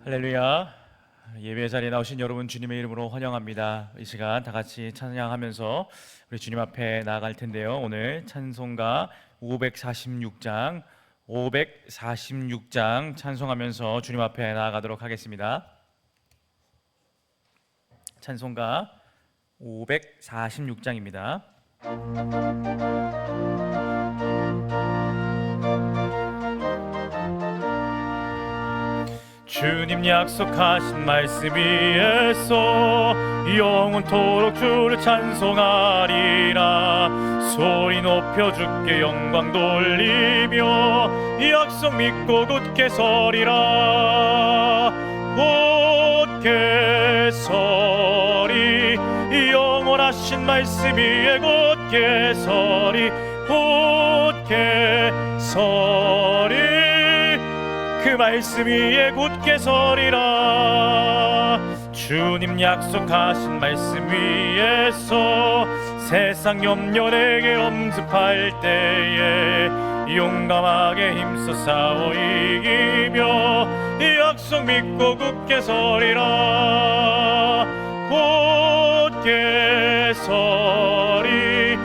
할렐루야. 예배 자리에 나오신 여러분 주님의 이름으로 환영합니다. 이 시간 다 같이 찬양하면서 우리 주님 앞에 나아갈 텐데요. 오늘 찬송가 546장 찬송하면서 주님 앞에 나아가도록 하겠습니다. 찬송가 546장입니다. 주님 약속하신 말씀 위에서 영원토록 주를 찬송하리라. 소리 높여 주께 영광 돌리며 약속 믿고 굳게 서리라. 굳게 서리, 영원하신 말씀 위에 굳게 서리. 굳게 서리, 그 말씀 위에 굳게 서리라. 주님 약속하신 말씀 위에서 세상 염려 내게 엄습할 때에 용감하게 힘써 싸워 이기며 약속 믿고 굳게 서리라. 굳게 서리,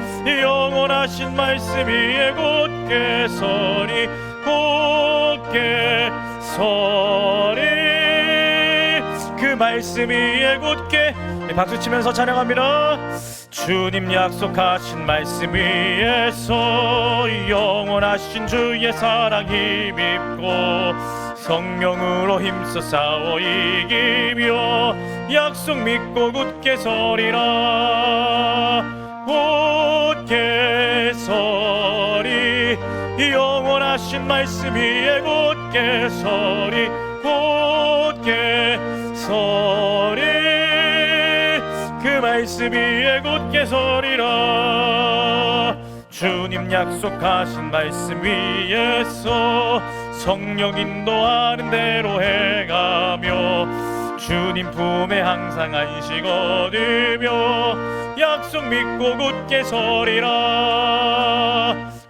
영원하신 말씀 위에 굳게 서리. 굳게 서리, 그 말씀 위에 굳게. 박수치면서 찬양합니다. 주님 약속하신 말씀 위에서 영원하신 주의 사랑 힘입고 성령으로 힘써 싸워 이기며 약속 믿고 굳게 서리라. 굳게 서리, 영원하신 말씀 위에 굳게 서리. 굳게 서리, 그 말씀 위에 굳게 서리라. 주님 약속하신 말씀 위에서 성령 인도하는 대로 해가며 주님 품에 항상 안식 얻으며 약속 믿고 굳게 서리라.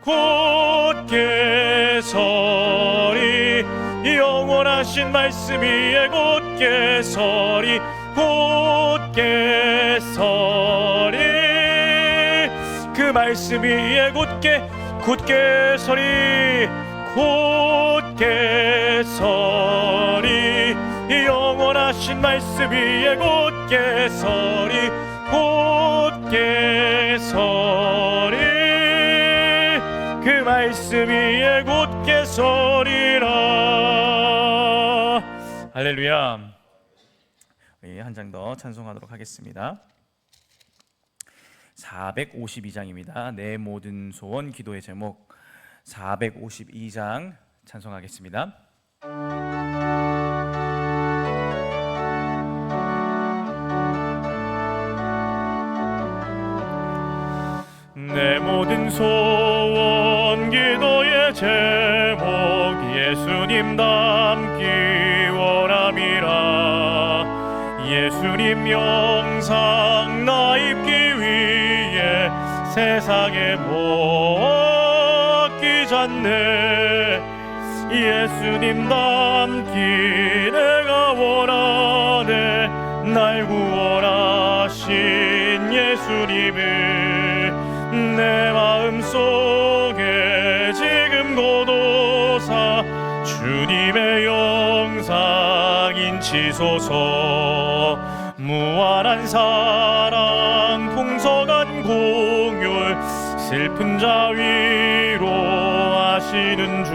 굳게 서리, 영원하신 말씀 위에 굳게 서리. 굳게 서리, 그 말씀 위에 굳게 서리. 굳게 서리, 영원하신 말씀 위에 굳게 서리. 굳게 서리, 그 말씀 위에 굳게 서리라. 할렐루야. 한 장 더 찬송하도록 하겠습니다. 452장입니다. 내 모든 소원 기도의 제목 452장 찬송하겠습니다. 내 모든 소원 기도의 제목 예수님 닮기 원함이라. 예수님 영상 나 입기 위해 세상에 뭐 아끼잖네. 예수님 닮기 내가 원하네. 날 구원하신 예수님을 내 마음속에 지금 고도사 주님의 영상 인치소서. 무한한 사랑 풍성한 공율 슬픈 자 위로 하시는 주.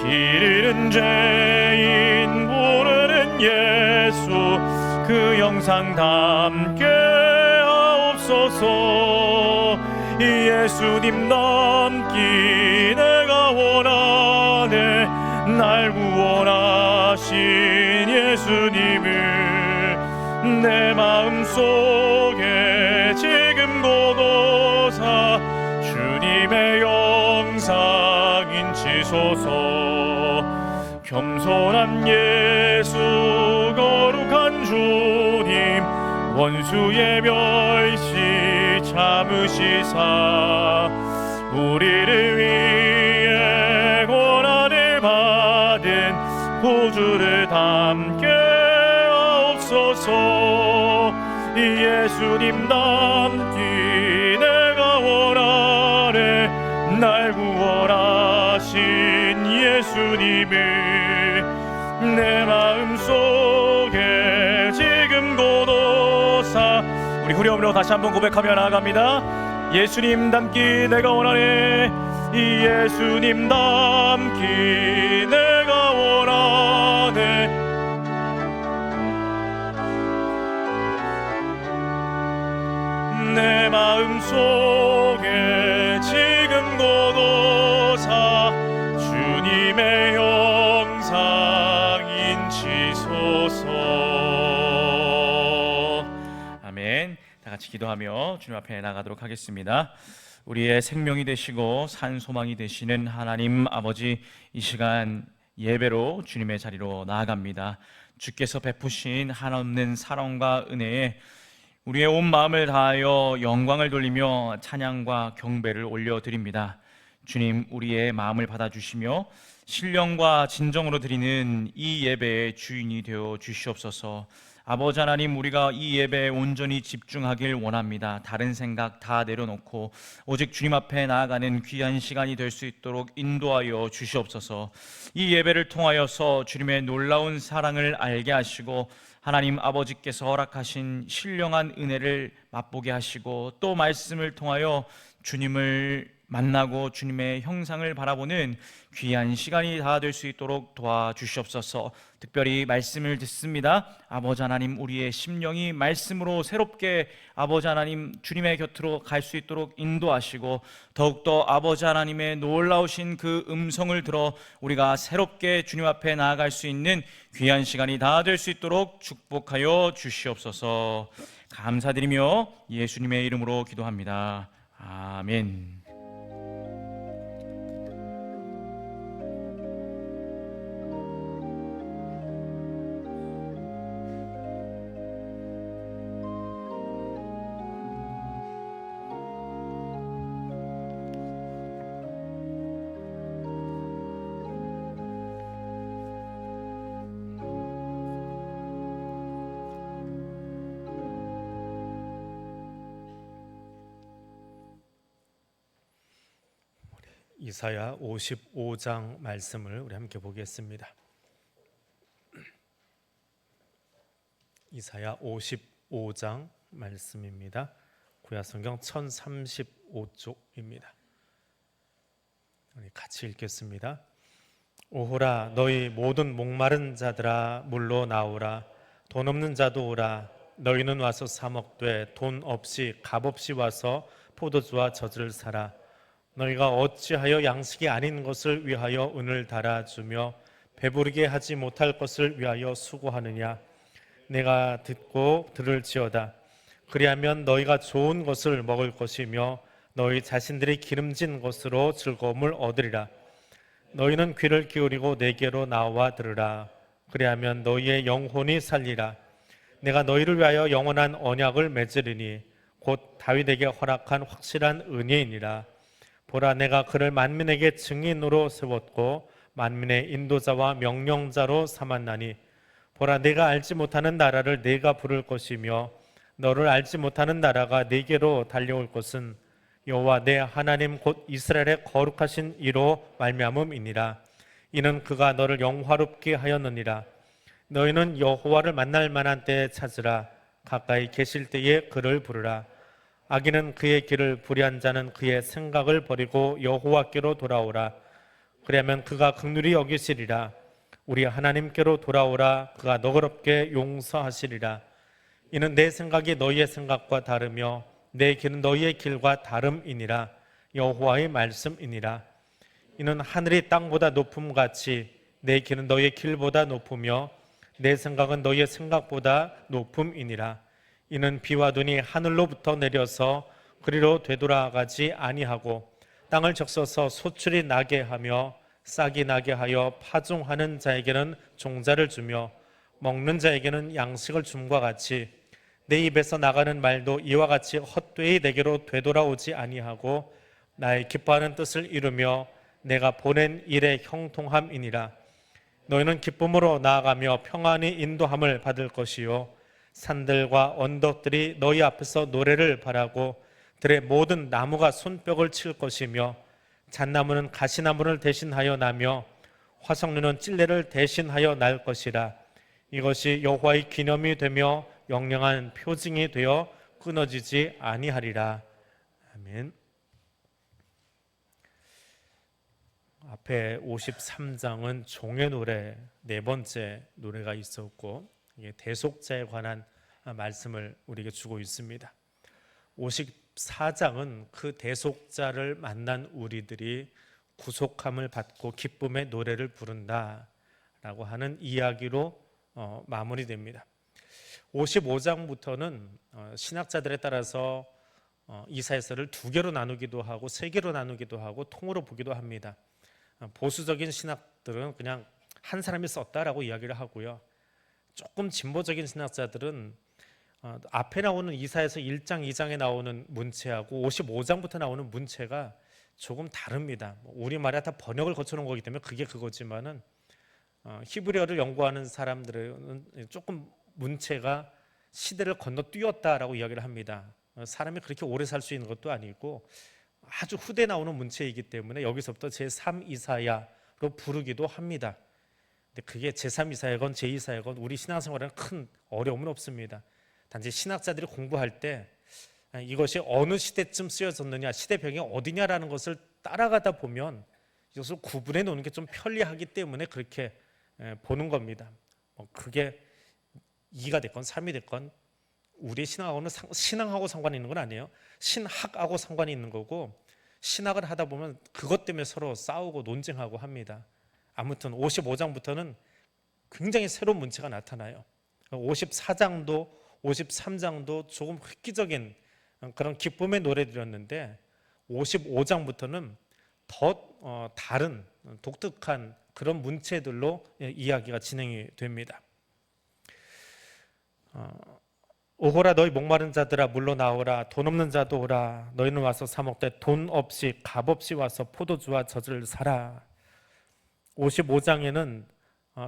길 잃은 죄인 부르는 예수 그 영상 담게 하옵소서. 예수님 닮기 내가 원하네. 날 구원하신 예수님을 내 마음속에 지금 고도사 주님의 영상 인치소서. 겸손한 예수 거룩한 주님 원수의 멸시 참으시사 우리를 위해 고난을 받은 구주를 닮게 하옵소서. 예수님 닮기 내가 원하네. 날 구원하신 예수님을 내 마음속에 지금 고도사. 우리 후렴으로 다시 한번 고백하며 나아갑니다. 예수님 닮기 내가 원하네. 예수님 닮기 내가 원하네. 내 마음속에 지금 고도사 주님의 형상 인치소서. 아멘. 다 같이 기도하며 주님 앞에 나가도록 하겠습니다. 우리의 생명이 되시고 산 소망이 되시는 하나님 아버지, 이 시간 예배로 주님의 자리로 나아갑니다. 주께서 베푸신 한없는 사랑과 은혜에 우리의 온 마음을 다하여 영광을 돌리며 찬양과 경배를 올려드립니다. 주님, 우리의 마음을 받아주시며 신령과 진정으로 드리는 이 예배의 주인이 되어 주시옵소서. 아버지 하나님, 우리가 이 예배에 온전히 집중하길 원합니다. 다른 생각 다 내려놓고 오직 주님 앞에 나아가는 귀한 시간이 될 수 있도록 인도하여 주시옵소서. 이 예배를 통하여서 주님의 놀라운 사랑을 알게 하시고 하나님 아버지께서 허락하신 신령한 은혜를 맛보게 하시고 또 말씀을 통하여 주님을 만나고 주님의 형상을 바라보는 귀한 시간이 다 될 수 있도록 도와주시옵소서. 특별히 말씀을 듣습니다. 아버지 하나님, 우리의 심령이 말씀으로 새롭게 아버지 하나님 주님의 곁으로 갈 수 있도록 인도하시고 더욱더 아버지 하나님의 놀라우신 그 음성을 들어 우리가 새롭게 주님 앞에 나아갈 수 있는 귀한 시간이 다 될 수 있도록 축복하여 주시옵소서. 감사드리며 예수님의 이름으로 기도합니다. 아멘. 이사야 55장 말씀을 우리 함께 보겠습니다. 이사야 55장 말씀입니다. 구약성경 1035쪽입니다. 우리 같이 읽겠습니다. 오호라, 너희 모든 목마른 자들아 물로 나오라. 돈 없는 자도 오라. 너희는 와서 사 먹되 돈 없이 값 없이 와서 포도주와 젖을 사라. 너희가 어찌하여 양식이 아닌 것을 위하여 은을 달아주며 배부르게 하지 못할 것을 위하여 수고하느냐. 내가 듣고 들을지어다. 그리하면 너희가 좋은 것을 먹을 것이며 너희 자신들이 기름진 것으로 즐거움을 얻으리라. 너희는 귀를 기울이고 내게로 나와 들으라. 그리하면 너희의 영혼이 살리라. 내가 너희를 위하여 영원한 언약을 맺으리니 곧 다윗에게 허락한 확실한 은혜이니라. 보라, 내가 그를 만민에게 증인으로 세웠고 만민의 인도자와 명령자로 삼았나니 보라, 내가 알지 못하는 나라를 내가 부를 것이며 너를 알지 못하는 나라가 내게로 달려올 것은 여호와 내 하나님 곧 이스라엘의 거룩하신 이로 말미암음이니라. 이는 그가 너를 영화롭게 하였느니라. 너희는 여호와를 만날 만한 때에 찾으라. 가까이 계실 때에 그를 부르라. 악인은 그의 길을 불의한 자는 그의 생각을 버리고 여호와께로 돌아오라. 그러면 그가 긍휼히 여기시리라. 우리 하나님께로 돌아오라. 그가 너그럽게 용서하시리라. 이는 내 생각이 너희의 생각과 다르며 내 길은 너희의 길과 다름이니라. 여호와의 말씀이니라. 이는 하늘이 땅보다 높음같이 내 길은 너희의 길보다 높으며 내 생각은 너희의 생각보다 높음이니라. 이는 비와 눈이 하늘로부터 내려서 그리로 되돌아가지 아니하고 땅을 적셔서 소출이 나게 하며 싹이 나게 하여 파종하는 자에게는 종자를 주며 먹는 자에게는 양식을 줌과 같이 내 입에서 나가는 말도 이와 같이 헛되이 내게로 되돌아오지 아니하고 나의 기뻐하는 뜻을 이루며 내가 보낸 일의 형통함이니라. 너희는 기쁨으로 나아가며 평안히 인도함을 받을 것이요 산들과 언덕들이 너희 앞에서 노래를 바라고 들의 모든 나무가 손뼉을 칠 것이며 잣나무는 가시나무를 대신하여 나며 화석류는 찔레를 대신하여 날 것이라. 이것이 여호와의 기념이 되며 영영한 표징이 되어 끊어지지 아니하리라. 아멘. 앞에 53장은 종의 노래 네 번째 노래가 있었고, 이게 대속자에 관한 말씀을 우리에게 주고 있습니다. 54장은 그 대속자를 만난 우리들이 구속함을 받고 기쁨의 노래를 부른다라고 하는 이야기로 마무리됩니다. 55장부터는 신학자들에 따라서 이사야서를 두 개로 나누기도 하고 세 개로 나누기도 하고 통으로 보기도 합니다. 보수적인 신학들은 그냥 한 사람이 썼다라고 이야기를 하고요. 조금 진보적인 신학자들은 앞에 나오는 이사야서 1장, 2장에 나오는 문체하고 55장부터 나오는 문체가 조금 다릅니다. 우리말에 다 번역을 거쳐놓은 거기 때문에 그게 그거지만은 히브리어를 연구하는 사람들은 조금 문체가 시대를 건너뛰었다라고 이야기를 합니다. 사람이 그렇게 오래 살 수 있는 것도 아니고 아주 후대 나오는 문체이기 때문에 여기서부터 제3 이사야로 부르기도 합니다. 근데 그게 제3 이사야건 제2사야건 우리 신앙생활에는 큰 어려움은 없습니다. 단지 신학자들이 공부할 때 이것이 어느 시대쯤 쓰여졌느냐, 시대벽이 어디냐라는 것을 따라가다 보면 이것을 구분해 놓는 게 좀 편리하기 때문에 그렇게 보는 겁니다. 그게 2가 됐건 3이 됐건 우리 신앙하고 상관이 있는 건 아니에요. 신학하고 상관이 있는 거고, 신학을 하다 보면 그것 때문에 서로 싸우고 논쟁하고 합니다. 아무튼 55장부터는 굉장히 새로운 문체가 나타나요. 54장도 53장도 조금 획기적인 그런 기쁨의 노래들이었는데 55장부터는 더 다른 독특한 그런 문체들로 이야기가 진행이 됩니다. 오호라 너희 목마른 자들아 물러 나오라. 돈 없는 자도 오라. 너희는 와서 사 먹되 돈 없이 값 없이 와서 포도주와 젖을 사라. 55장에는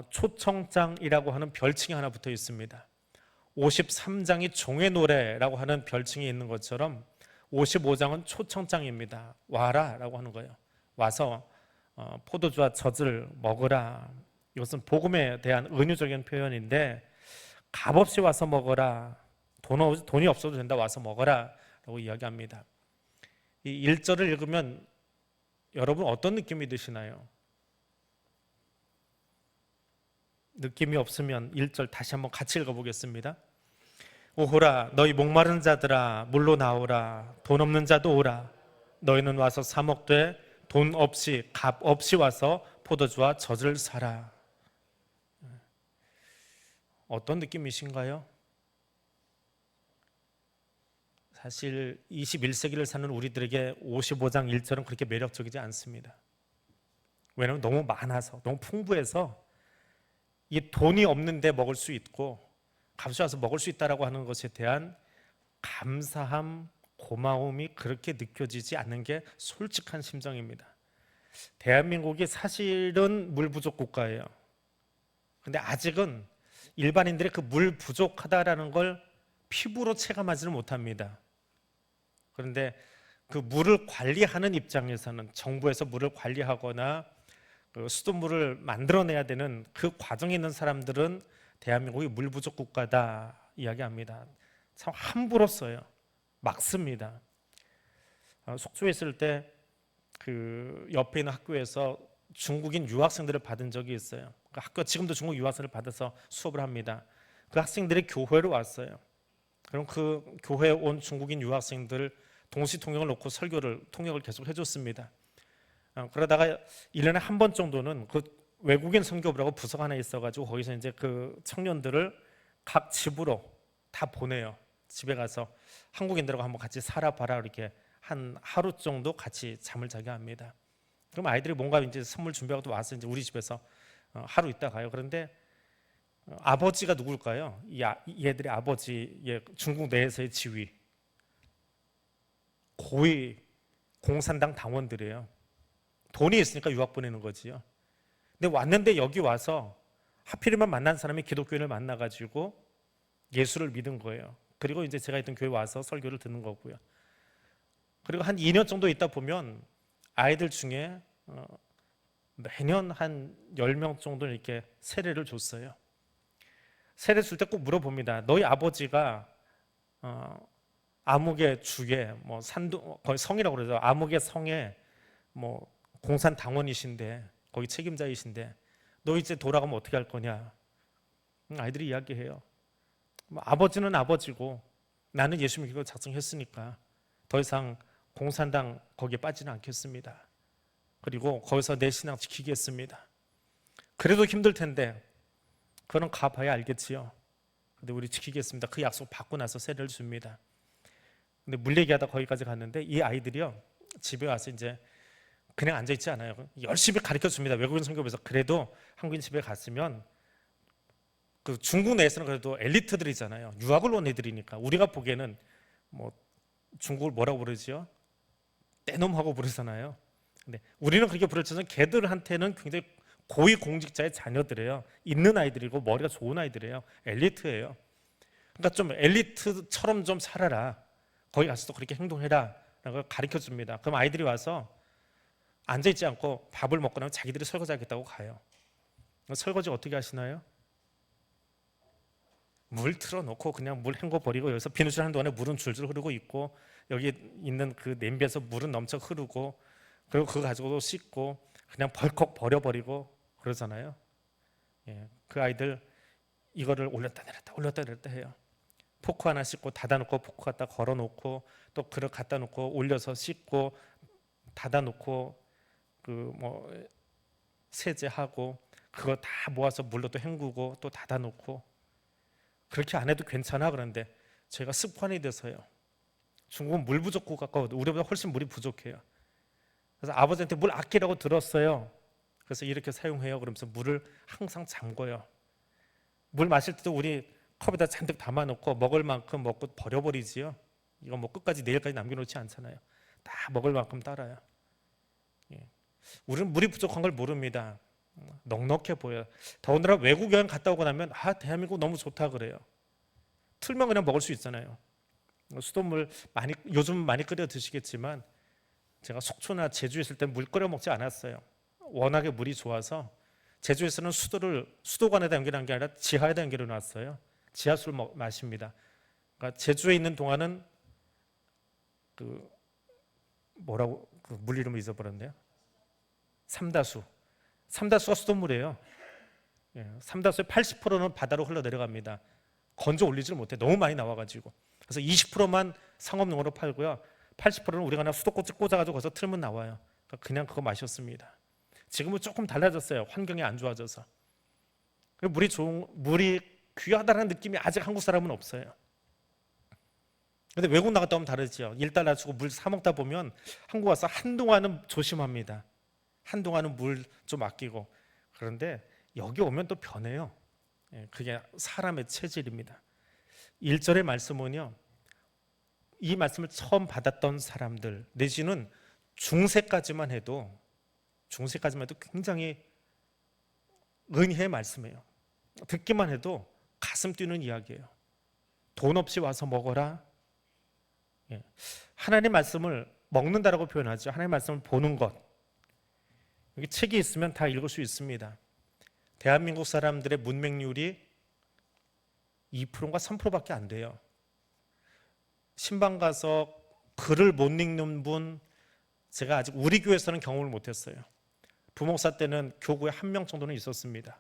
초청장이라고 하는 별칭이 하나 붙어 있습니다. 53장이 종의 노래라고 하는 별칭이 있는 것처럼 55장은 초청장입니다. 와라 라고 하는 거예요. 와서 포도주와 젖을 먹으라. 이것은 복음에 대한 은유적인 표현인데, 값없이 와서 먹어라. 돈이 없어도 된다. 와서 먹어라 라고 이야기합니다. 이 1절을 읽으면 여러분 어떤 느낌이 드시나요? 느낌이 없으면 1절 다시 한번 같이 읽어보겠습니다. 오호라 너희 목마른 자들아 물로 나오라. 돈 없는 자도 오라. 너희는 와서 사 먹되 돈 없이 값 없이 와서 포도주와 젖을 사라. 어떤 느낌이신가요? 사실 21세기를 사는 우리들에게 55장 1절은 그렇게 매력적이지 않습니다. 왜냐하면 너무 많아서, 너무 풍부해서 이 돈이 없는데 먹을 수 있고 값이 와서 먹을 수 있다라고 하는 것에 대한 감사함, 고마움이 그렇게 느껴지지 않는 게 솔직한 심정입니다. 대한민국이 사실은 물 부족 국가예요. 근데 아직은 일반인들이 그 물 부족하다라는 걸 피부로 체감하지는 못합니다. 그런데 그 물을 관리하는 입장에서는, 정부에서 물을 관리하거나 그 수돗물을 만들어내야 되는 그 과정에 있는 사람들은 대한민국이 물 부족 국가다 이야기합니다. 참 함부로 써요. 막 씁니다. 속초에 있을 때 그 옆에 있는 학교에서 중국인 유학생들을 받은 적이 있어요. 그 학교 지금도 중국 유학생을 받아서 수업을 합니다. 그 학생들이 교회로 왔어요. 그럼 그 교회에 온 중국인 유학생들 동시 통역을 놓고 통역을 계속 해줬습니다. 그러다가 1년에 한 번 정도는 그 외국인 선교부라고 부서가 하나 있어가지고 거기서 이제 그 청년들을 각 집으로 다 보내요. 집에 가서 한국인들하고 한번 같이 살아봐라, 이렇게 한 하루 정도 같이 잠을 자게 합니다. 그럼 아이들이 뭔가 이제 선물 준비하고 와서 이제 우리 집에서 하루 있다 가요. 그런데 아버지가 누굴까요? 얘들의 아버지, 중국 내에서의 지위, 고위 공산당 당원들이에요. 돈이 있으니까 유학 보내는 거지요. 근데 왔는데 여기 와서 하필이면 만난 사람이 기독교인을 만나가지고 예수를 믿은 거예요. 그리고 이제 제가 있던 교회 와서 설교를 듣는 거고요. 그리고 한 2년 정도 있다 보면 아이들 중에 매년 한 10명 정도 이렇게 세례를 줬어요. 세례 줄 때 꼭 물어봅니다. 너희 아버지가 암흑의 주에 뭐 산도 거의 성이라고 그러죠. 암흑의 성에 뭐 공산 당원이신데 거기 책임자이신데 너 이제 돌아가면 어떻게 할 거냐? 아이들이 이야기해요. 뭐 아버지는 아버지고 나는 예수 믿고 작정했으니까 더 이상 공산당 거기에 빠지는 않겠습니다. 그리고 거기서 내 신앙 지키겠습니다. 그래도 힘들 텐데 그거는 가봐야 알겠지요. 근데 우리 지키겠습니다. 그 약속 받고 나서 세례를 줍니다. 근데 물 얘기하다 거기까지 갔는데 이 아이들이요 집에 와서 이제 그냥 앉아 있지 않아요. 열심히 가르쳐 줍니다. 외국인 선교부에서. 그래도 한국인 집에 갔으면 그 중국 내에서는 그래도 엘리트들이잖아요. 유학을 온 애들이니까 우리가 보기에는 뭐 중국을 뭐라고 부르지요? 떼놈하고 부르잖아요. 근데 우리는 그렇게 부르지만 걔들한테는 굉장히 고위 공직자의 자녀들이에요. 있는 아이들이고 머리가 좋은 아이들이에요. 엘리트예요. 그러니까 좀 엘리트처럼 좀 살아라. 거기 가서도 그렇게 행동해라. 라고 가르쳐 줍니다. 그럼 아이들이 와서 앉아있지 않고 밥을 먹고 나면 자기들이 설거지 하겠다고 가요. 설거지 어떻게 하시나요? 물 틀어놓고 그냥 물 헹궈 버리고 여기서 비누칠 하는 동안에 물은 줄줄 흐르고 있고 여기 있는 그 냄비에서 물은 넘쳐 흐르고 그리고 그거 가지고 씻고 그냥 벌컥 버려버리고 그러잖아요. 예, 그 아이들 이거를 올렸다 내렸다 해요. 포크 하나 씻고 닫아놓고 포크 갖다 걸어놓고 또 그릇 갖다 놓고 올려서 씻고 닫아놓고 그 뭐 세제하고 그거 다 모아서 물로 또 헹구고 또 닫아놓고 그렇게 안 해도 괜찮아. 그런데 저희가 습관이 돼서요. 중국은 물 부족국 가까워도 우리보다 훨씬 물이 부족해요. 그래서 아버지한테 물 아끼라고 들었어요. 그래서 이렇게 사용해요. 그러면서 물을 항상 잠궈요. 물 마실 때도 우리 컵에다 잔뜩 담아놓고 먹을 만큼 먹고 버려버리지요. 이거 뭐 끝까지 내일까지 남겨놓지 않잖아요. 다 먹을 만큼 따라요. 예. 우리는 물이 부족한 걸 모릅니다. 넉넉해 보여요. 더군다나 외국 여행 갔다 오고 나면 대한민국 너무 좋다 그래요. 틀면 그냥 먹을 수 있잖아요. 수돗물 많이 요즘 많이 끓여 드시겠지만 제가 속초나 제주에 있을 때 물 끓여 먹지 않았어요. 워낙에 물이 좋아서 제주에서는 수도관에다 연결한 게 아니라 지하에다 연결해 놨어요. 지하수를 마십니다. 그러니까 제주에 있는 동안은 그 뭐라고 그 물 이름을 잊어버렸네요. 삼다수가 수돗물이에요. 예, 삼다수의 80%는 바다로 흘러 내려갑니다. 건져 올리지를 못해. 너무 많이 나와가지고. 그래서 20%만 상업용으로 팔고요. 80%는 우리가 그냥 수도꼭지 꽂아가지고 거기서 틀면 나와요. 그냥 그거 마셨습니다. 지금은 조금 달라졌어요. 환경이 안 좋아져서. 물이 귀하다는 느낌이 아직 한국 사람은 없어요. 근데 외국 나갔다 오면 다르죠. $1 주고 물 사 먹다 보면 한국 와서 한동안은 조심합니다. 한동안은 물 좀 아끼고. 그런데 여기 오면 또 변해요. 그게 사람의 체질입니다. 1절의 말씀은요. 이 말씀을 처음 받았던 사람들 내지는 중세까지만 해도 굉장히 은혜의 말씀이에요. 듣기만 해도 가슴 뛰는 이야기예요. 돈 없이 와서 먹어라. 하나님의 말씀을 먹는다라고 표현하죠. 하나님의 말씀을 보는 것. 여기 책이 있으면 다 읽을 수 있습니다. 대한민국 사람들의 문맹률이 2%인가 3%밖에 안 돼요. 신방 가서 글을 못 읽는 분 제가 아직 우리 교회에서는 경험을 못했어요. 부목사 때는 교구에 1명 정도는 있었습니다.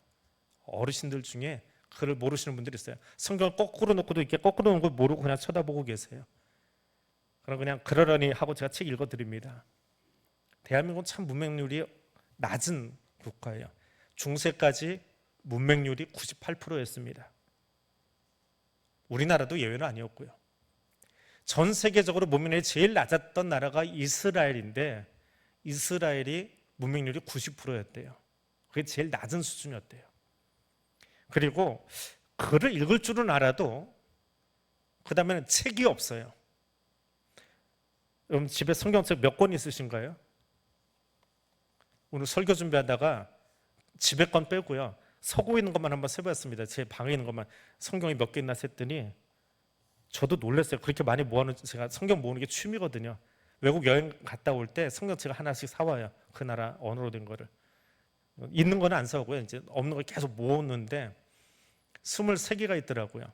어르신들 중에 글을 모르시는 분들이 있어요. 성경을 거꾸로 놓고도 이렇게 거꾸로 놓은 걸 모르고 그냥 쳐다보고 계세요. 그럼 그냥 그러려니 하고 제가 책 읽어드립니다. 대한민국은 참 문맹률이 낮은 국가예요. 중세까지 문맹률이 98%였습니다. 우리나라도 예외는 아니었고요. 전 세계적으로 문맹률이 제일 낮았던 나라가 이스라엘인데 이스라엘이 문맹률이 90%였대요. 그게 제일 낮은 수준이었대요. 그리고 글을 읽을 줄은 알아도 그 다음에는 책이 없어요. 여러분 집에 성경책 몇 권 있으신가요? 오늘 설교 준비하다가 집에 건 빼고요. 서고 있는 것만 한번 세봤습니다. 제 방에 있는 것만 성경이 몇 개 있나 셌더니 저도 놀랐어요. 그렇게 많이 모아놓은, 제가 성경 모으는 게 취미거든요. 외국 여행 갔다 올 때 성경책을 하나씩 사와요. 그 나라 언어로 된 거를. 있는 거는 안 사오고요. 이제 없는 걸 계속 모으는데 23개가 있더라고요.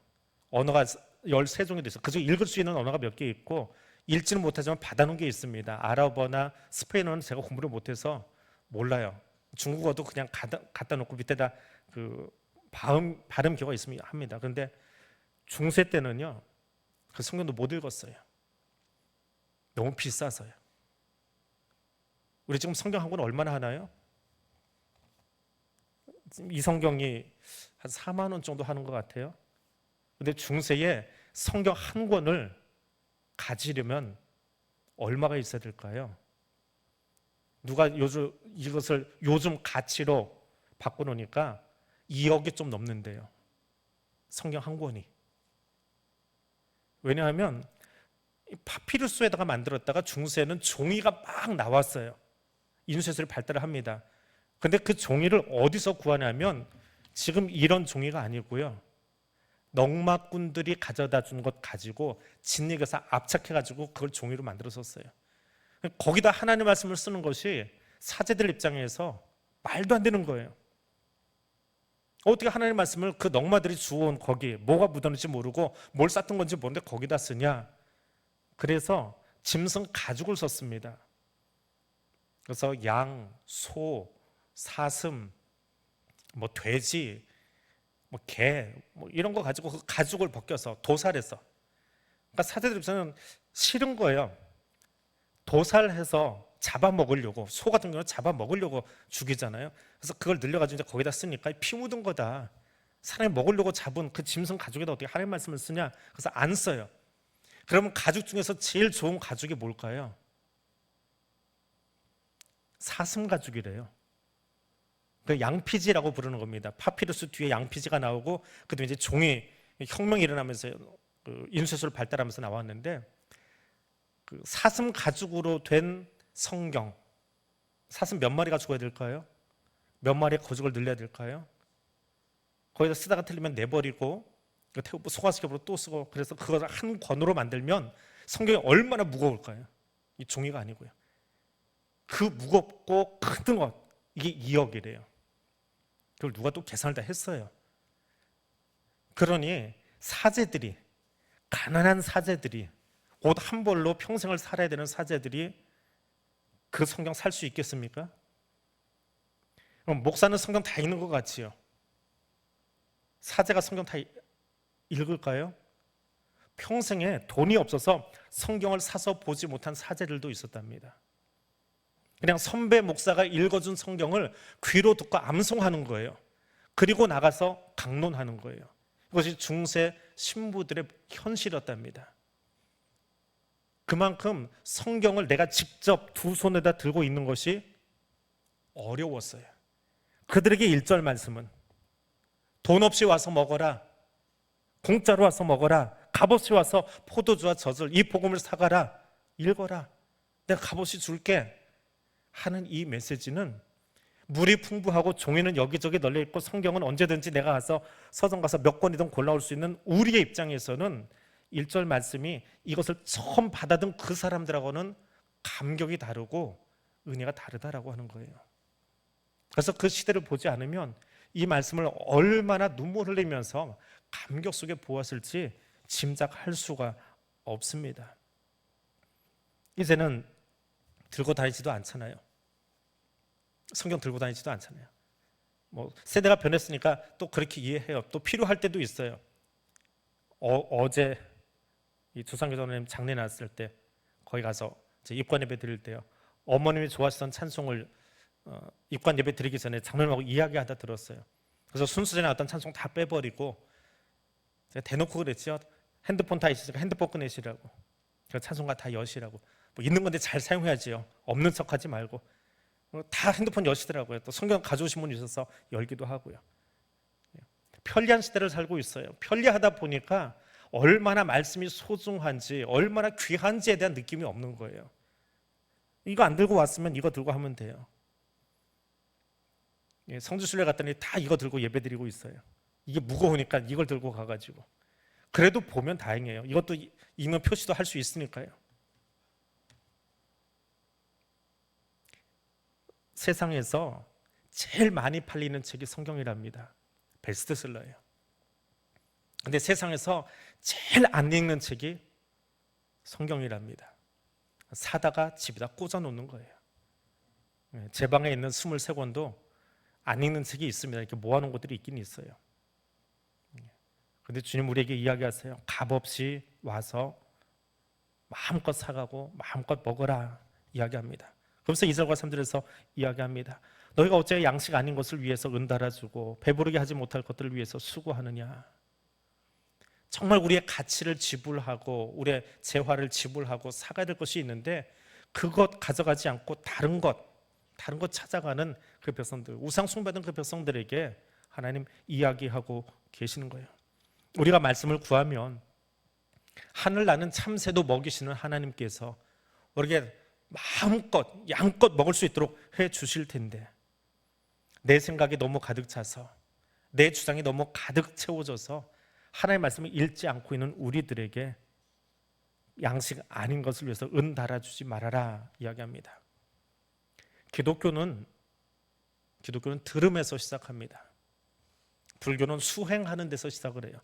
언어가 13종이 돼서 그중 읽을 수 있는 언어가 몇 개 있고 읽지는 못하지만 받아놓은 게 있습니다. 아랍어나 스페인어는 제가 공부를 못해서 몰라요. 중국어도 그냥 갖다 놓고 밑에다 그 발음 기호가 있으면 합니다. 그런데 중세 때는요, 그 성경도 못 읽었어요. 너무 비싸서요. 우리 지금 성경 한 권 얼마나 하나요? 이 성경이 한 4만 원 정도 하는 것 같아요. 근데 중세에 성경 한 권을 가지려면 얼마가 있어야 될까요? 누가 이것을 요즘 가치로 바꿔놓으니까 2억이 좀 넘는데요. 성경 한 권이. 왜냐하면 파피루스에다가 만들었다가 중세는 종이가 막 나왔어요. 인쇄술이 발달을 합니다. 근데 그 종이를 어디서 구하냐면 지금 이런 종이가 아니고요. 넉마꾼들이 가져다 준 것 가지고 진흙에서 압착해가지고 그걸 종이로 만들었었어요. 거기다 하나님의 말씀을 쓰는 것이 사제들 입장에서 말도 안 되는 거예요. 어떻게 하나님의 말씀을 그 넉마들이 주워온 거기 뭐가 묻었는지 모르고 뭘 쌌던 건지 모르는데 거기다 쓰냐. 그래서 짐승 가죽을 썼습니다. 그래서 양, 소, 사슴, 뭐 돼지, 뭐 개, 뭐 이런 거 가지고 그 가죽을 벗겨서 도살해서, 그러니까 사제들 입장에서는 싫은 거예요. 도살해서 잡아먹으려고, 소 같은 경우는 잡아먹으려고 죽이잖아요. 그래서 그걸 늘려가지고 이제 거기다 쓰니까 피 묻은 거다. 사람이 먹으려고 잡은 그 짐승 가죽에다 어떻게 하나님 말씀을 쓰냐? 그래서 안 써요. 그러면 가죽 중에서 제일 좋은 가죽이 뭘까요? 사슴 가죽이래요. 그 양피지라고 부르는 겁니다. 파피루스 뒤에 양피지가 나오고 그다음에 이제 종이 혁명이 일어나면서 그 인쇄술을 발달하면서 나왔는데 그 사슴 가죽으로 된 성경, 사슴 몇 마리가 죽어야 될까요? 몇 마리의 거죽을 늘려야 될까요? 거기다 쓰다가 틀리면 내버리고 소화시켜버려 또 쓰고, 그래서 그걸 한 권으로 만들면 성경이 얼마나 무거울까요? 이 종이가 아니고요. 그 무겁고 큰 것, 이게 2억이래요. 그걸 누가 또 계산을 다 했어요. 그러니 사제들이, 가난한 사제들이, 옷 한 벌로 평생을 살아야 되는 사제들이 그 성경 살 수 있겠습니까? 그럼 목사는 성경 다 읽는 것 같지요? 사제가 성경 다 읽을까요? 평생에 돈이 없어서 성경을 사서 보지 못한 사제들도 있었답니다. 그냥 선배 목사가 읽어준 성경을 귀로 듣고 암송하는 거예요. 그리고 나가서 강론하는 거예요. 이것이 중세 신부들의 현실이었답니다. 그만큼 성경을 내가 직접 두 손에다 들고 있는 것이 어려웠어요. 그들에게 1절 말씀은 돈 없이 와서 먹어라, 공짜로 와서 먹어라, 값없이 와서 포도주와 젖을, 이 복음을 사가라, 읽어라, 내가 값없이 줄게 하는 이 메시지는 물이 풍부하고 종이는 여기저기 널려있고 성경은 언제든지 내가 가서 서점 가서 몇 권이든 골라올 수 있는 우리의 입장에서는 1절 말씀이 이것을 처음 받아든 그 사람들하고는 감격이 다르고 은혜가 다르다라고 하는 거예요. 그래서 그 시대를 보지 않으면 이 말씀을 얼마나 눈물 흘리면서 감격 속에 보았을지 짐작할 수가 없습니다. 이제는 들고 다니지도 않잖아요. 성경 들고 다니지도 않잖아요. 뭐 세대가 변했으니까 또 그렇게 이해해요. 또 필요할 때도 있어요. 어제 이 주상교장님 장례 났을 때 거기 가서 입관 예배 드릴 때요, 어머님이 좋아하시던 찬송을 입관 예배 드리기 전에 장로님하고 이야기하다 들었어요. 그래서 순서전에 어떤 찬송 다 빼버리고 제가 대놓고 그랬죠. 핸드폰 다 있으니까 핸드폰 꺼내시라고, 찬송가 다 여시라고. 뭐 있는 건데 잘 사용해야지요. 없는 척하지 말고. 다 핸드폰 여시더라고요. 또 성경 가져오신 분이 있어서 열기도 하고요. 편리한 시대를 살고 있어요. 편리하다 보니까 얼마나 말씀이 소중한지, 얼마나 귀한지에 대한 느낌이 없는 거예요. 이거 안 들고 왔으면 이거 들고 하면 돼요. 성지순례 갔더니 다 이거 들고 예배드리고 있어요. 이게 무거우니까 이걸 들고 가가지고. 그래도 보면 다행이에요. 이것도 읽는 표시도 할 수 있으니까요. 세상에서 제일 많이 팔리는 책이 성경이랍니다. 베스트셀러예요. 근데 세상에서 제일 안 읽는 책이 성경이랍니다. 사다가 집에다 꽂아 놓는 거예요. 제 방에 있는 23권도 안 읽는 책이 있습니다. 이렇게 모아놓은 것들이 있긴 있어요. 그런데 주님 우리에게 이야기하세요. 값없이 와서 마음껏 사가고 마음껏 먹어라 이야기합니다. 그러면서 2절과 3절에서 이야기합니다. 너희가 어째 양식 아닌 것을 위해서 은달아주고 배부르게 하지 못할 것들을 위해서 수고하느냐. 정말 우리의 가치를 지불하고 우리의 재화를 지불하고 사가야 될 것이 있는데 그것 가져가지 않고 다른 것 찾아가는 그 백성들, 우상 숭배하던 그 백성들에게 하나님 이야기하고 계시는 거예요. 우리가 말씀을 구하면 하늘 나는 참새도 먹이시는 하나님께서 우리에게 마음껏 양껏 먹을 수 있도록 해 주실 텐데 내 생각이 너무 가득 차서 내 주장이 너무 가득 채워져서 하나님의 말씀을 읽지 않고 있는 우리들에게 양식 아닌 것을 위해서 은 달아주지 말아라 이야기합니다. 기독교는 들음에서 시작합니다. 불교는 수행하는 데서 시작을 해요.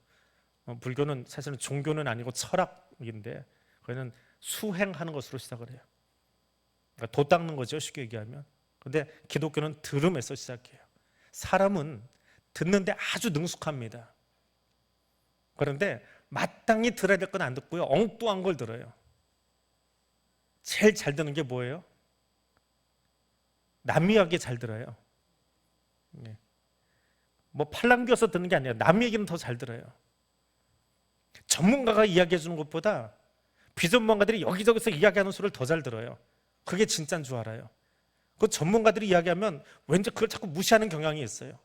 불교는 사실은 종교는 아니고 철학인데 그거는 수행하는 것으로 시작을 해요. 그러니까 도 닦는 거죠, 쉽게 얘기하면. 그런데 기독교는 들음에서 시작해요. 사람은 듣는데 아주 능숙합니다. 그런데 마땅히 들어야 될 건 안 듣고요, 엉뚱한 걸 들어요. 제일 잘 듣는 게 뭐예요? 남 이야기 잘 들어요. 뭐 팔랑귀어서 듣는 게 아니라 남 얘기는 더 잘 들어요. 전문가가 이야기해 주는 것보다 비전문가들이 여기저기서 이야기하는 소리를 더 잘 들어요. 그게 진짜인 줄 알아요. 그 전문가들이 이야기하면 왠지 그걸 자꾸 무시하는 경향이 있어요.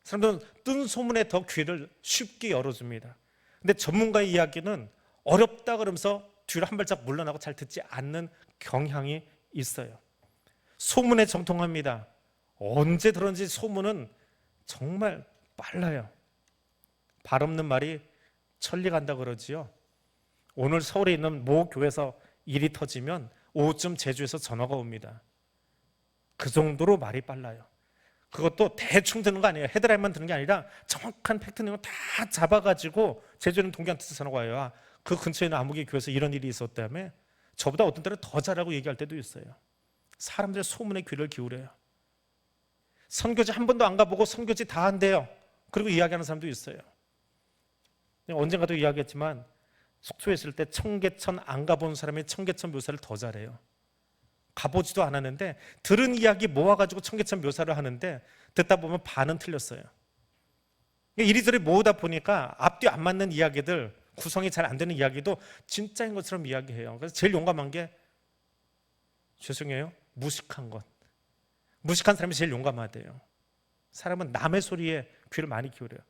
사람들은 뜬 소문에 더 귀를 쉽게 열어줍니다. 근데 전문가의 이야기는 어렵다 그러면서 뒤로 한 발짝 물러나고 잘 듣지 않는 경향이 있어요. 소문에 정통합니다. 언제 들었는지 소문은 정말 빨라요. 발 없는 말이 천리 간다 그러지요. 오늘 서울에 있는 모 교회에서 일이 터지면 오후쯤 제주에서 전화가 옵니다. 그 정도로 말이 빨라요. 그것도 대충 듣는 거 아니에요. 헤드라인만 듣는 게 아니라 정확한 팩트 내용 다 잡아가지고 제주는 동기한테 전화가 와요. 아, 그 근처에 있는 아무개 교회에서 이런 일이 있었다며. 저보다 어떤 때는 더 잘하고 얘기할 때도 있어요. 사람들의 소문에 귀를 기울여요. 선교지 한 번도 안 가보고 선교지 다 한대요. 그리고 이야기하는 사람도 있어요. 언젠가도 이야기했지만 속초에 있을 때 청계천 안 가본 사람이 청계천 묘사를 더 잘해요. 가보지도 않았는데 들은 이야기 모아가지고 청계천 묘사를 하는데 듣다 보면 반은 틀렸어요. 이리저리 모으다 보니까 앞뒤 안 맞는 이야기들, 구성이 잘 안 되는 이야기도 진짜인 것처럼 이야기해요. 그래서 제일 용감한 게, 죄송해요, 무식한 것. 무식한 사람이 제일 용감하대요. 사람은 남의 소리에 귀를 많이 기울여요.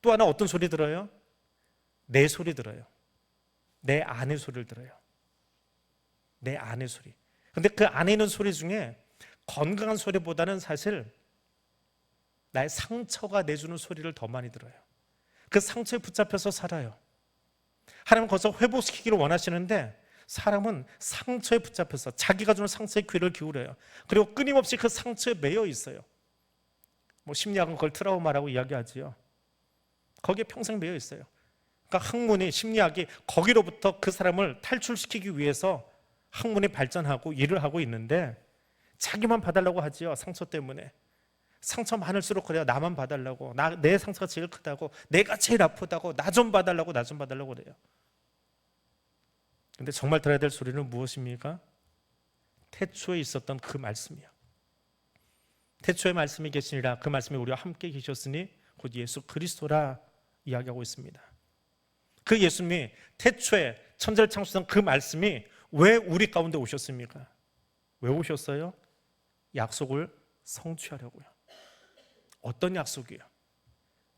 또 하나 어떤 소리 들어요? 내 소리 들어요. 내 아내 소리를 들어요. 내 아내 소리. 근데 그 안에 있는 소리 중에 건강한 소리보다는 사실 나의 상처가 내주는 소리를 더 많이 들어요. 그 상처에 붙잡혀서 살아요. 하나님은 거기서 회복시키기를 원하시는데 사람은 상처에 붙잡혀서 자기가 주는 상처에 귀를 기울여요. 그리고 끊임없이 그 상처에 매여 있어요. 뭐 심리학은 그걸 트라우마라고 이야기하지요. 거기에 평생 매여 있어요. 그러니까 학문이, 심리학이 거기로부터 그 사람을 탈출시키기 위해서 학문이 발전하고 일을 하고 있는데 자기만 봐달라고 하지요. 상처 때문에. 상처 많을수록 그래요. 나만 봐달라고. 내 상처가 제일 크다고. 내가 제일 아프다고. 나 좀 봐달라고. 나 좀 봐달라고 그래요. 근데 정말 들어야 될 소리는 무엇입니까? 태초에 있었던 그 말씀이요. 태초에 말씀이 계시니라. 그 말씀이 우리와 함께 계셨으니 곧 예수 그리스도라 이야기하고 있습니다. 그 예수님이 태초에 천지를 창조한 그 말씀이 왜 우리 가운데 오셨습니까? 왜 오셨어요? 약속을 성취하려고요. 어떤 약속이요?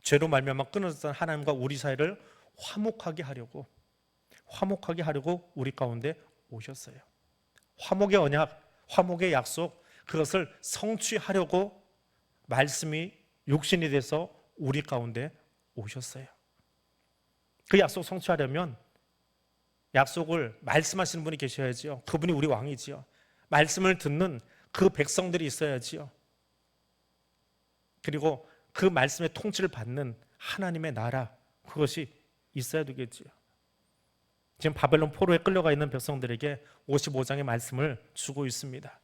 죄로 말미암아 끊어졌던 하나님과 우리 사이를 화목하게 하려고 우리 가운데 오셨어요. 화목의 언약, 화목의 약속, 그것을 성취하려고 말씀이 육신이 돼서 우리 가운데 오셨어요. 그 약속 성취하려면 약속을 말씀하시는 분이 계셔야지요. 그분이 우리 왕이지요. 말씀을 듣는 그 백성들이 있어야지요. 그리고 그 말씀의 통치를 받는 하나님의 나라, 그것이 있어야 되겠지요. 지금 바벨론 포로에 끌려가 있는 백성들에게 55장의 말씀을 주고 있습니다.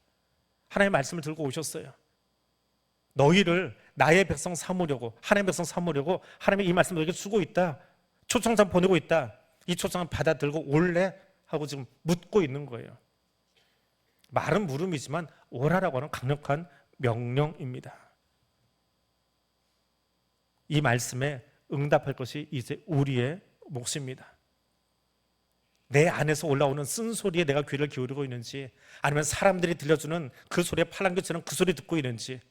하나님의 말씀을 들고 오셨어요. 너희를 나의 백성 삼으려고, 하나님의 백성 삼으려고 하나님의 이 말씀을 너에게 주고 있다. 초청장 보내고 있다. 이 초청을 받아들고 올래? 하고 지금 묻고 있는 거예요. 말은 물음이지만 오라라고 하는 강력한 명령입니다. 이 말씀에 응답할 것이 이제 우리의 몫입니다. 내 안에서 올라오는 쓴소리에 내가 귀를 기울이고 있는지, 아니면 사람들이 들려주는 그 소리에 팔랑귀처럼 그 소리 듣고 있는지,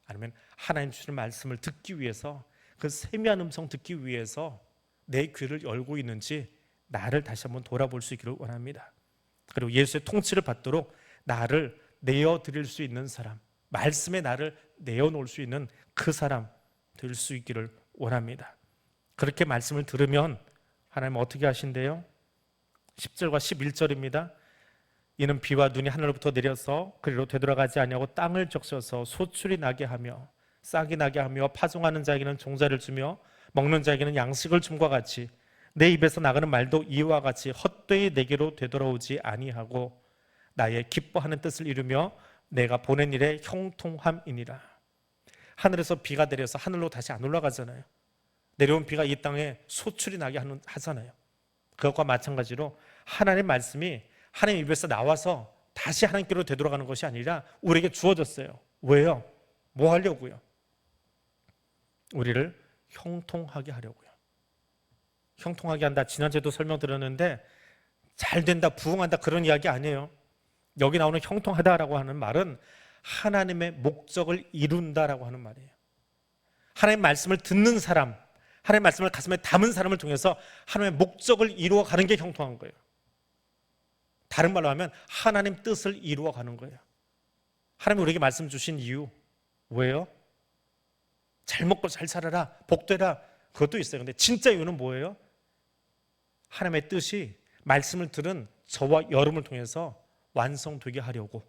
아니면 하나님 주시는 말씀을 듣기 위해서, 그 세미한 음성 듣기 위해서 내 귀를 열고 있는지 나를 다시 한번 돌아볼 수 있기를 원합니다. 그리고 예수의 통치를 받도록 나를 내어드릴 수 있는 사람, 말씀에 나를 내어놓을 수 있는 그 사람 될 수 있기를 원합니다. 그렇게 말씀을 들으면 하나님은 어떻게 하신대요? 10절과 11절입니다. 이는 비와 눈이 하늘로부터 내려서 그리로 되돌아가지 아니하고 땅을 적셔서 소출이 나게 하며 싹이 나게 하며 파종하는 자에게는 종자를 주며 먹는 자에게는 양식을 줌과 같이 내 입에서 나가는 말도 이와 같이 헛되이 내게로 되돌아오지 아니하고 나의 기뻐하는 뜻을 이루며 내가 보낸 일에 형통함이니라. 하늘에서 비가 내려서 하늘로 다시 안 올라가잖아요. 내려온 비가 이 땅에 소출이 나게 하잖아요. 그것과 마찬가지로 하나님의 말씀이 하나님 입에서 나와서 다시 하나님께로 되돌아가는 것이 아니라 우리에게 주어졌어요. 왜요? 뭐 하려고요? 우리를 형통하게 하려고요. 형통하게 한다. 지난주에도 설명드렸는데 잘 된다, 부흥한다 그런 이야기 아니에요. 여기 나오는 형통하다라고 하는 말은 하나님의 목적을 이룬다라고 하는 말이에요. 하나님의 말씀을 듣는 사람, 하나님의 말씀을 가슴에 담은 사람을 통해서 하나님의 목적을 이루어가는 게 형통한 거예요. 다른 말로 하면 하나님 뜻을 이루어가는 거예요. 하나님이 우리에게 말씀 주신 이유 왜요? 잘 먹고 잘 살아라, 복되라, 그것도 있어요. 근데 진짜 이유는 뭐예요? 하나님의 뜻이 말씀을 들은 저와 여러분을 통해서 완성되게 하려고,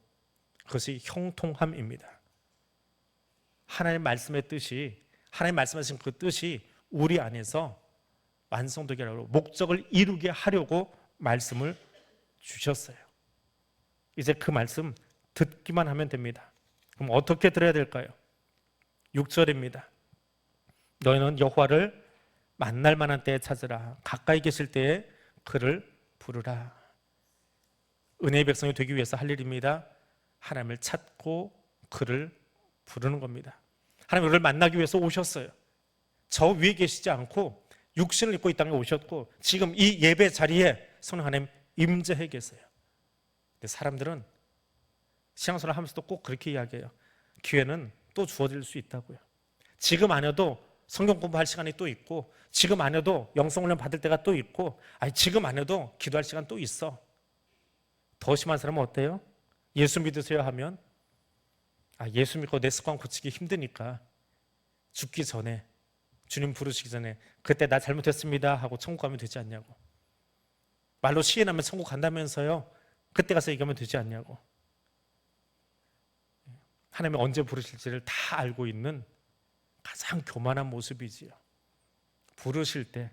그것이 형통함입니다. 하나님 말씀의 뜻이, 하나님 말씀하신 그 뜻이 우리 안에서 완성되게 하려고, 목적을 이루게 하려고 말씀을 주셨어요. 이제 그 말씀 듣기만 하면 됩니다. 그럼 어떻게 들어야 될까요? 6절입니다. 너희는 여호와를 만날 만한 때에 찾으라. 가까이 계실 때에 그를 부르라. 은혜의 백성이 되기 위해서 할 일입니다. 하나님을 찾고 그를 부르는 겁니다. 하나님 우리를 만나기 위해서 오셨어요. 저 위에 계시지 않고 육신을 입고 이 땅에 오셨고 지금 이 예배 자리에 성령 하나님 임재해 계세요. 근데 사람들은 신앙생활을 하면서도 꼭 그렇게 이야기해요. 기회는 또 주어질 수 있다고요. 지금 안 해도 성경 공부할 시간이 또 있고, 지금 안 해도 영성훈련 받을 때가 또 있고, 지금 안 해도 기도할 시간 또 있어. 더 심한 사람은 어때요? 예수 믿으세요 하면 예수 믿고 내 습관 고치기 힘드니까 죽기 전에, 주님 부르시기 전에 그때 나 잘못했습니다 하고 천국 가면 되지 않냐고. 말로 시인하면 천국 간다면서요, 그때 가서 얘기하면 되지 않냐고. 하나님이 언제 부르실지를 다 알고 있는 가장 교만한 모습이지요. 부르실 때,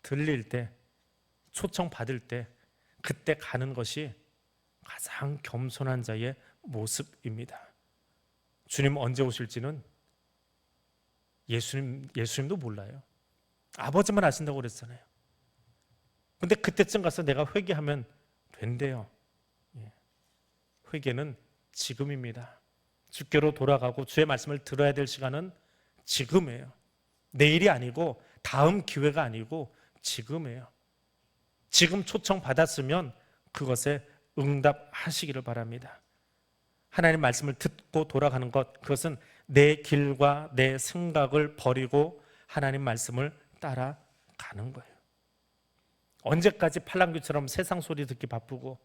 들릴 때, 초청 받을 때, 그때 가는 것이 가장 겸손한 자의 모습입니다. 주님 언제 오실지는 예수님도 몰라요. 아버지만 아신다고 그랬잖아요. 근데 그때쯤 가서 내가 회개하면 된대요. 회개는 지금입니다. 주께로 돌아가고 주의 말씀을 들어야 될 시간은 지금이에요. 내일이 아니고 다음 기회가 아니고 지금이에요. 지금 초청 받았으면 그것에 응답하시기를 바랍니다. 하나님 말씀을 듣고 돌아가는 것, 그것은 내 길과 내 생각을 버리고 하나님 말씀을 따라가는 거예요. 언제까지 팔랑귀처럼 세상 소리 듣기 바쁘고,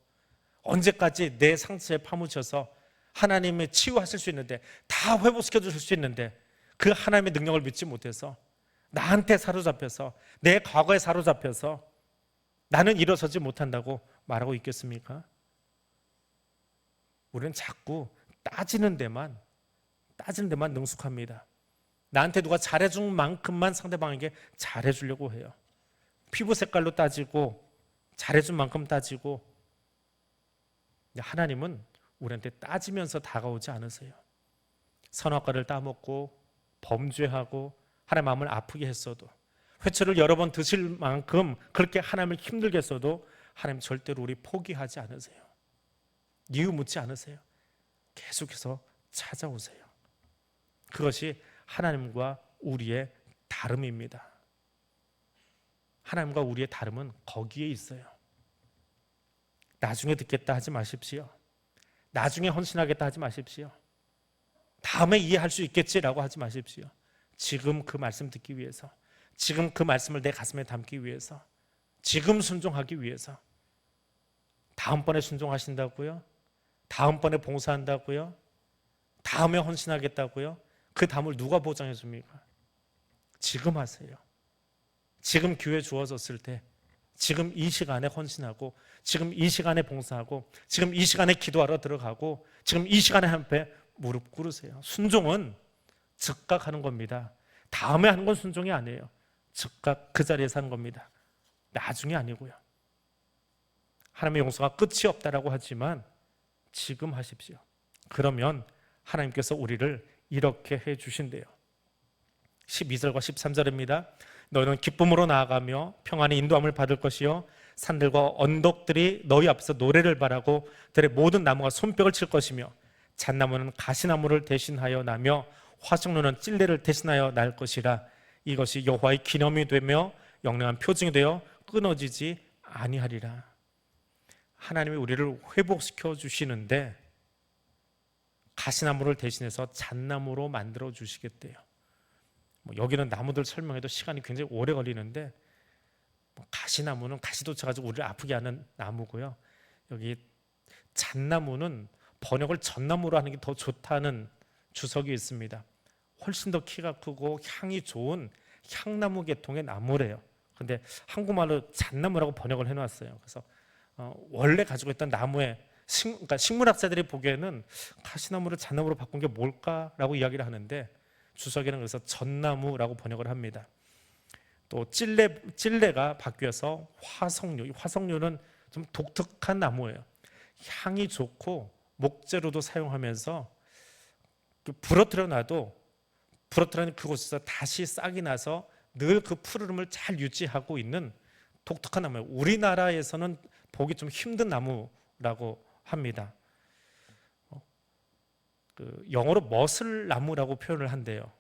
언제까지 내 상처에 파묻혀서 하나님의 치유하실 수 있는데, 다 회복시켜 주실 수 있는데 그 하나님의 능력을 믿지 못해서 나한테 사로잡혀서, 내 과거에 사로잡혀서 나는 일어서지 못한다고 말하고 있겠습니까? 우리는 자꾸 따지는 데만 능숙합니다. 나한테 누가 잘해준 만큼만 상대방에게 잘해주려고 해요. 피부 색깔로 따지고, 잘해준 만큼 따지고. 하나님은 우리한테 따지면서 다가오지 않으세요. 선악과를 따먹고 범죄하고 하나님 마음을 아프게 했어도, 회초를 여러 번 드실 만큼 그렇게 하나님을 힘들게 했어도 하나님 절대로 우리 포기하지 않으세요. 이유 묻지 않으세요. 계속해서 찾아오세요. 그것이 하나님과 우리의 다름입니다. 하나님과 우리의 다름은 거기에 있어요. 나중에 듣겠다 하지 마십시오. 나중에 헌신하겠다 하지 마십시오. 다음에 이해할 수 있겠지라고 하지 마십시오. 지금 그 말씀 듣기 위해서, 지금 그 말씀을 내 가슴에 담기 위해서, 지금 순종하기 위해서. 다음번에 순종하신다고요? 다음번에 봉사한다고요? 다음에 헌신하겠다고요? 그 다음을 누가 보장해 줍니까? 지금 하세요. 지금 기회 주어졌을 때, 지금 이 시간에 헌신하고, 지금 이 시간에 봉사하고, 지금 이 시간에 기도하러 들어가고, 지금 이 시간에 한패 무릎 꿇으세요. 순종은 즉각 하는 겁니다. 다음에 하는 건 순종이 아니에요. 즉각 그 자리에서 하는 겁니다. 나중에 아니고요. 하나님의 용서가 끝이 없다라고 하지만 지금 하십시오. 그러면 하나님께서 우리를 이렇게 해 주신대요. 12절과 13절입니다. 너희는 기쁨으로 나아가며 평안의 인도함을 받을 것이요 산들과 언덕들이 너희 앞에서 노래를 바라고 들의 모든 나무가 손뼉을 칠 것이며 잣나무는 가시나무를 대신하여 나며 화석류는 찔레를 대신하여 날 것이라. 이것이 여호와의 기념이 되며 영롱한 표징이 되어 끊어지지 아니하리라. 하나님이 우리를 회복시켜 주시는데 가시나무를 대신해서 잣나무로 만들어 주시겠대요. 여기는 나무들 설명해도 시간이 굉장히 오래 걸리는데, 가시나무는 가시도 쳐가지고 우리를 아프게 하는 나무고요. 여기 잣나무는 번역을 젖나무로 하는 게 더 좋다는 주석이 있습니다. 훨씬 더 키가 크고 향이 좋은 향나무 계통의 나무래요. 근데 한국말로 잣나무라고 번역을 해놨어요. 그래서 원래 가지고 있던 나무의 그러니까 식물학자들이 보기에는 가시나무를 잣나무로 바꾼 게 뭘까라고 이야기를 하는데, 주석에는 그래서 젖나무라고 번역을 합니다. 또 찔레가 바뀌어서 화석류, 이 화석류는 좀 독특한 나무예요. 향이 좋고 목재로도 사용하면서 부러뜨려 놔도 부러뜨린 그곳에서 다시 싹이 나서 늘 그 푸르름을 잘 유지하고 있는 독특한 나무예요. 우리나라에서는 보기 좀 힘든 나무라고 합니다. 영어로 머슬나무라고 표현을 한대요.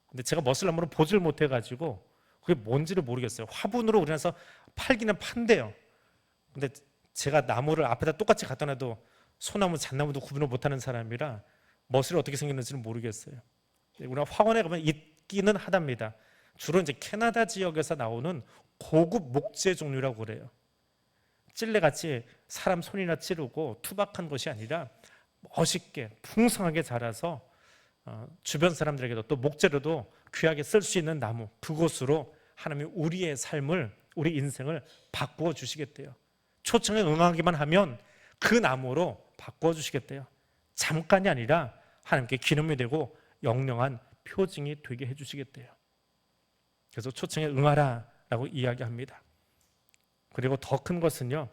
근데 제가 머슬나무를 보질 못해가지고 그게 뭔지를 모르겠어요. 화분으로 우리나라에서 팔기는 판대요. 근데 제가 나무를 앞에다 똑같이 갖다 놔도 소나무, 잣나무도 구분을 못하는 사람이라 머슬이 어떻게 생겼는지는 모르겠어요. 우리나라 화원에 가면 있기는 하답니다. 주로 이제 캐나다 지역에서 나오는 고급 목재 종류라고 그래요. 찔레같이 사람 손이나 찌르고 투박한 것이 아니라 멋있게 풍성하게 자라서 주변 사람들에게도 또 목재로도 귀하게 쓸 수 있는 나무, 그곳으로 하나님이 우리의 삶을, 우리 인생을 바꾸어 주시겠대요. 초청에 응하기만 하면 그 나무로 바꾸어 주시겠대요. 잠깐이 아니라 하나님께 기념이 되고 영영한 표징이 되게 해주시겠대요. 그래서 초청에 응하라 라고 이야기합니다. 그리고 더 큰 것은요,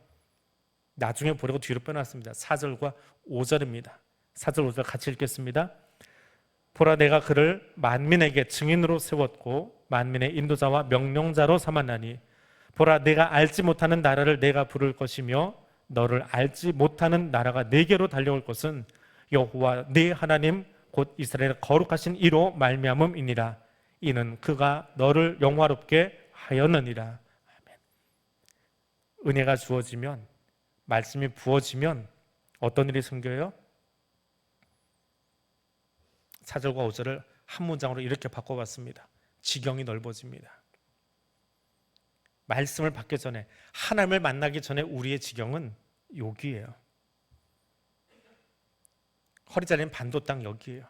나중에 보려고 뒤로 빼놨습니다. 4절과 5절입니다. 4절 5절 같이 읽겠습니다. 보라, 내가 그를 만민에게 증인으로 세웠고 만민의 인도자와 명령자로 삼았나니, 보라, 내가 알지 못하는 나라를 내가 부를 것이며 너를 알지 못하는 나라가 네게로 달려올 것은 여호와 네 하나님 곧 이스라엘의 거룩하신 이로 말미암음이니라. 이는 그가 너를 영화롭게 하였느니라. 아멘. 은혜가 주어지면, 말씀이 부어지면 어떤 일이 생겨요? 4절과 5절을 한 문장으로 이렇게 바꿔봤습니다. 지경이 넓어집니다. 말씀을 받기 전에, 하나님을 만나기 전에 우리의 지경은 여기예요. 허리 잘린 반도 땅 여기에요.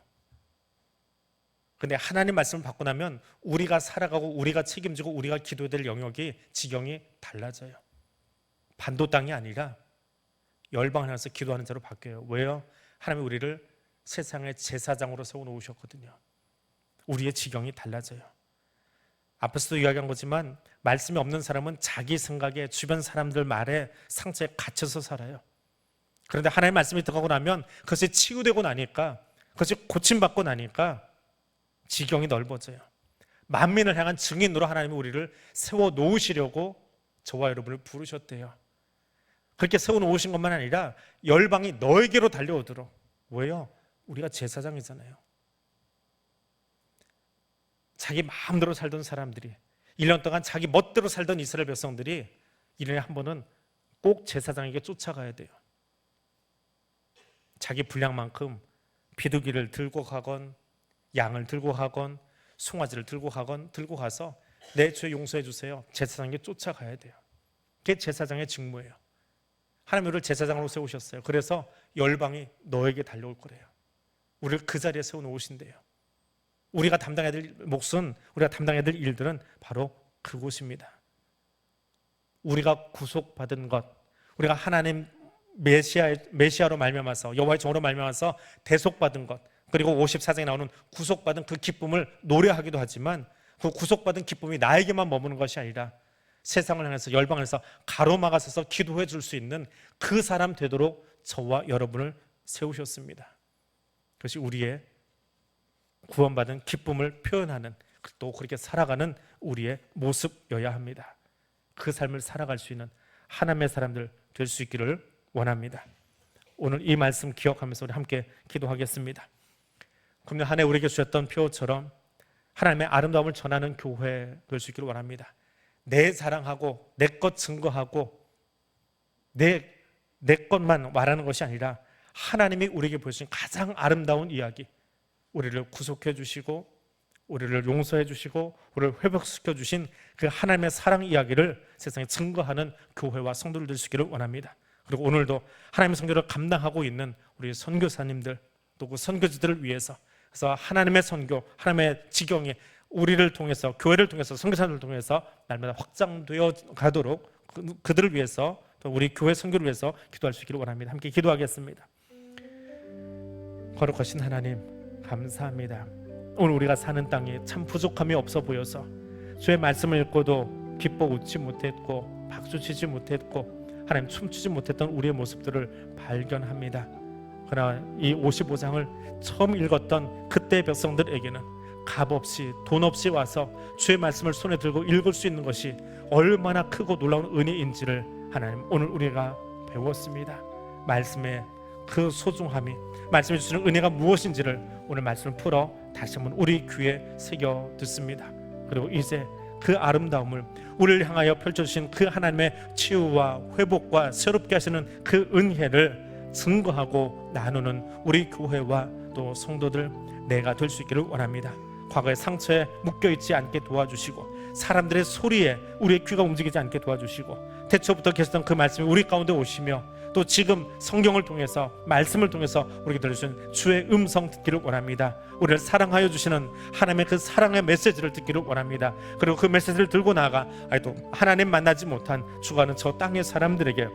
근데 하나님 말씀을 받고 나면 우리가 살아가고 우리가 책임지고 우리가 기도해야 될 영역이 지경이 달라져요. 반도 땅이 아니라 열방 하나에서 기도하는 자로 바뀌어요. 왜요? 하나님이 우리를 세상의 제사장으로 세워놓으셨거든요. 우리의 지경이 달라져요. 앞에서도 이야기한 거지만 말씀이 없는 사람은 자기 생각에 주변 사람들 말에 상처에 갇혀서 살아요. 그런데 하나님의 말씀이 들어가고 나면 그것이 치유되고 나니까, 그것이 고침받고 나니까 지경이 넓어져요. 만민을 향한 증인으로 하나님이 우리를 세워놓으시려고 저와 여러분을 부르셨대요. 그렇게 세워놓으신 것만 아니라 열방이 너에게로 달려오도록. 왜요? 우리가 제사장이잖아요. 자기 마음대로 살던 사람들이, 1년 동안 자기 멋대로 살던 이스라엘 백성들이 1년에 한 번은 꼭 제사장에게 쫓아가야 돼요. 자기 분량만큼 비둘기를 들고 가건, 양을 들고 가건, 송아지를 들고 가건, 들고 가서 내 죄 용서해 주세요, 제사장에게 쫓아가야 돼요. 그게 제사장의 직무예요. 하나님 우리를 제사장으로 세우셨어요. 그래서 열방이 너에게 달려올 거래요. 우리를 그 자리에 세워놓으신대요. 우리가 담당해야 될 몫은, 우리가 담당해야 될 일들은 바로 그곳입니다. 우리가 구속받은 것, 우리가 하나님 메시아로 말미암아서, 여호와의 종으로 말미암아서 대속받은 것, 그리고 54장에 나오는 구속받은 그 기쁨을 노래하기도 하지만 그 구속받은 기쁨이 나에게만 머무는 것이 아니라 세상을 향해서, 열방을 향해서 가로막아서서 기도해 줄 수 있는 그 사람 되도록 저와 여러분을 세우셨습니다. 그것이 우리의 구원받은 기쁨을 표현하는, 또 그렇게 살아가는 우리의 모습이어야 합니다. 그 삶을 살아갈 수 있는 하나님의 사람들 될 수 있기를 원합니다. 오늘 이 말씀 기억하면서 우리 함께 기도하겠습니다. 금년 한 해 우리에게 주셨던 표처럼 하나님의 아름다움을 전하는 교회 될 수 있기를 원합니다. 내 자랑하고 내 것 증거하고 내 것만 말하는 것이 아니라 하나님이 우리에게 보여주신 가장 아름다운 이야기, 우리를 구속해 주시고 우리를 용서해 주시고 우리를 회복시켜 주신 그 하나님의 사랑 이야기를 세상에 증거하는 교회와 성도들 될 수 있기를 원합니다. 그리고 오늘도 하나님의 선교를 감당하고 있는 우리 선교사님들, 또 그 선교지들을 위해서, 그래서 하나님의 선교, 하나님의 지경이 우리를 통해서, 교회를 통해서, 선교사들을 통해서 날마다 확장되어 가도록 그들을 위해서, 또 우리 교회 선교를 위해서 기도할 수 있기를 원합니다. 함께 기도하겠습니다. 거룩하신 하나님, 감사합니다. 오늘 우리가 사는 땅에 참 부족함이 없어 보여서 주의 말씀을 읽고도 기뻐 웃지 못했고 박수치지 못했고 하나님 춤추지 못했던 우리의 모습들을 발견합니다. 그러나 이 55장을 처음 읽었던 그때의 백성들에게는 값없이, 돈 없이 와서 주의 말씀을 손에 들고 읽을 수 있는 것이 얼마나 크고 놀라운 은혜인지를 하나님 오늘 우리가 배웠습니다. 말씀의 그 소중함이, 말씀해 주시는 은혜가 무엇인지를 오늘 말씀을 풀어 다시 한번 우리 귀에 새겨 듣습니다. 그리고 이제 그 아름다움을 우리를 향하여 펼쳐주신 그 하나님의 치유와 회복과 새롭게 하시는 그 은혜를 증거하고 나누는 우리 교회와 또 성도들 내가 될 수 있기를 원합니다. 과거의 상처에 묶여있지 않게 도와주시고 사람들의 소리에 우리의 귀가 움직이지 않게 도와주시고 태초부터 계셨던 그 말씀이 우리 가운데 오시며 또 지금 성경을 통해서, 말씀을 통해서 우리에게 들려주신 주의 음성 듣기를 원합니다. 우리를 사랑하여 주시는 하나님의 그 사랑의 메시지를 듣기를 원합니다. 그리고 그 메시지를 들고 나아가 또 하나님 만나지 못한 죽어가는 저 땅의 사람들에게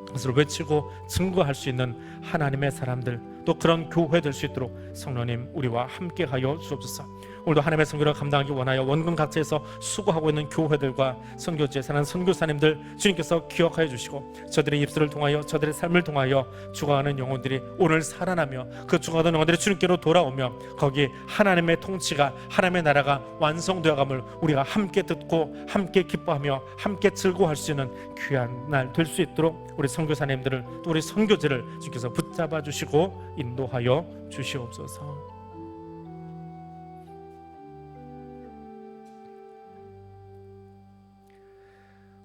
그것을 외치고 증거할 수 있는 하나님의 사람들, 또 그런 교회 될 수 있도록 성령님 우리와 함께하여 주옵소서. 오늘도 하나님의 선교를 감당하기 원하여 원근 각지에서 수고하고 있는 교회들과 선교지에 사는 선교사님들 주님께서 기억하여 주시고 저들의 입술을 통하여, 저들의 삶을 통하여 죽어가는 영혼들이 오늘 살아나며 그 죽어가는 영혼들이 주님께로 돌아오며 거기에 하나님의 통치가, 하나님의 나라가 완성되어감을 우리가 함께 듣고 함께 기뻐하며 함께 즐거워할 수 있는 귀한 날 될 수 있도록 우리 선교사님들을, 또 우리 선교지를 주께서 붙잡아 주시고 인도하여 주시옵소서.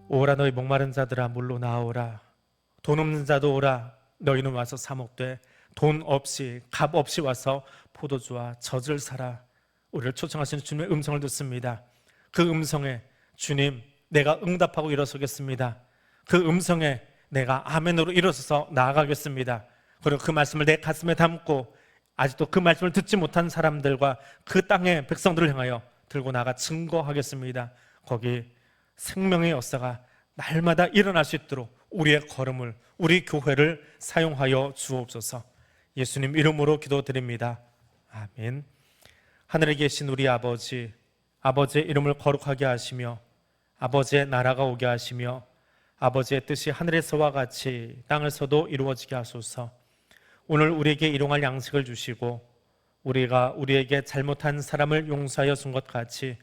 오라 너희 목마른 자들아 물로 나오라, 돈 없는 자도 오라, 너희는 와서 사 먹되 돈 없이 값 없이 와서 포도주와 젖을 사라. 우리를 초청하시는 주님의 음성을 듣습니다. 그 음성에 주님 내가 응답하고 일어서겠습니다. 그 음성에 내가 아멘으로 일어서서 나아가겠습니다. 그리고 그 말씀을 내 가슴에 담고 아직도 그 말씀을 듣지 못한 사람들과 그 땅의 백성들을 향하여 들고 나가 증거하겠습니다. 거기 생명의 역사가 날마다 일어날 수 있도록 우리의 걸음을, 우리 교회를 사용하여 주옵소서. 예수님 이름으로 기도드립니다. 아멘. 하늘에 계신 우리 아버지, 아버지의 이름을 거룩하게 하시며 아버지의 나라가 오게 하시며 아버지의 뜻이 하늘에서와 같이 땅에서도 이루어지게 하소서. 오늘 우리에게 일용할 양식을 주시고 우리가 우리에게 잘못한 사람을 용서하여 준 것 같이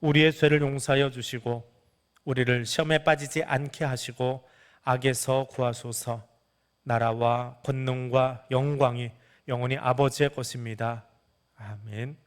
우리의 죄를 용서하여 주시고 우리를 시험에 빠지지 않게 하시고 악에서 구하소서. 나라와 권능과 영광이 영원히 아버지의 것입니다. 아멘.